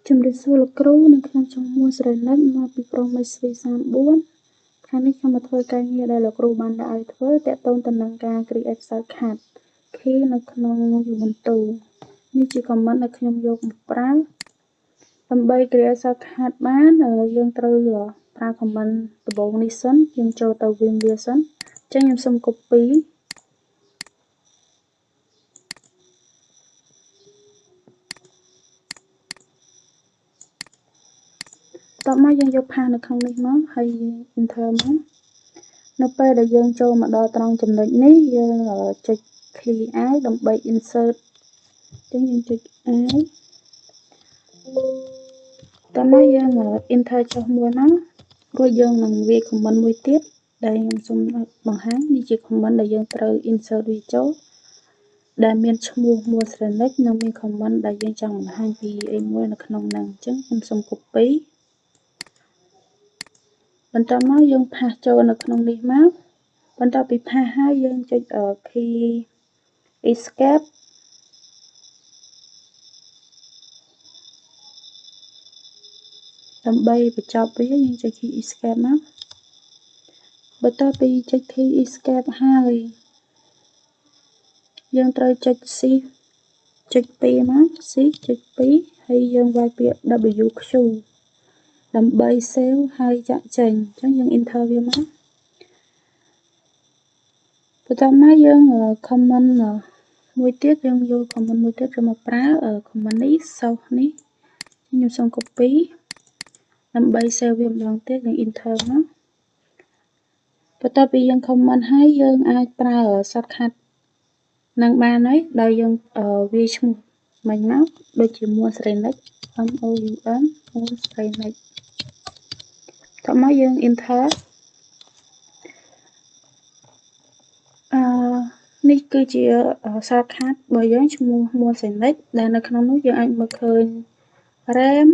ជំរាបសួរលោកគ្រូនិងខ្ញុំចង់មួយសេរីនិចមកពីក្រុម SB34 ថ្ងៃនេះខ្ញុំមកធ្វើការងារដែលលោកគ្រូបានដាក់ឲ្យធ្វើទាក់ទងទៅនឹងការ create shortcut key នៅក្នុង Ubuntu នេះជា comment ដែលខ្ញុំយកមកប្រើដើម្បី create shortcut បានយើងត្រូវប្រើ comment ដំបូងនេះសិនយើងចូលទៅ Vim វាសិនអញ្ចឹងខ្ញុំសូម copy តោះមកយើងយក path នៅក្នុងនេះមកហើយ enter មកនៅពេលដែលយើងចូលមកដល់ត្រង់ចំណុចនេះយើងចុច clear out ដើម្បី insert អញ្ចឹងយើងចុច I តោះមកយើង enter ចុះមួយមករួចយើងនឹងវាយ comment មួយទៀតដែលខ្ញុំសូមបង្ហាញនេះជា comment ដែលយើងត្រូវ insert វាចូលដែលមានឈ្មោះមួយស្រណិចនិងមាន comment ដែលយើងចង់បង្ហាញពីអីមួយនៅក្នុងហ្នឹងអញ្ចឹងខ្ញុំសូម copy បន្ទាប់មកយើងផាសចូលនៅក្នុងនេះមកបន្ទាប់ពីផាសហើយយើងចុច key escape ដើម្បីបញ្ចប់វាយើងចុច key escape មកបន្ទាប់ពីចុច key escape ហើយយើងត្រូវចុច shift ចុច2មក shift ចុច2ហើយយើងវាយពាក្យ WQ ដើម្បី save ហើយចាក់ចេញអញ្ចឹងយើង enter វាមកបន្ទាប់មកយើង comment មួយទៀតយើងយក comment មួយទៀតយកមកប្រើ comment នេះ source នេះខ្ញុំសូម copy ដើម្បី save វាម្ដងទៀតយើង enter មកបន្ទាប់ពីយើង comment ហើយយើងអាចប្រើ shortcut នឹងបានហើយដោយយើងវាយឈ្មោះមិញមកដូចជាមួលសេរីនិច MOUN មួលសេរីនិចតោះមកយើង enter នេះគឺជា shortcut របស់យើងឈ្មោះមួលសេរីនិចដែលនៅក្នុងនោះយើងអាចមើលឃើញ RAM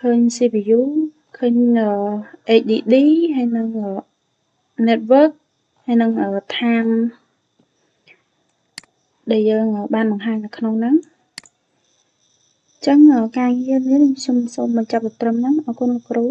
ឃើញ CPU ឃើញ HDD ហើយនឹង network ហើយនឹង time ដែលយើងបានបង្ហាញនៅក្នុងហ្នឹងអញ្ចឹងការងារនេះខ្ញុំសូមបញ្ចប់ត្រឹមហ្នឹងអរគុណលោកគ្រូ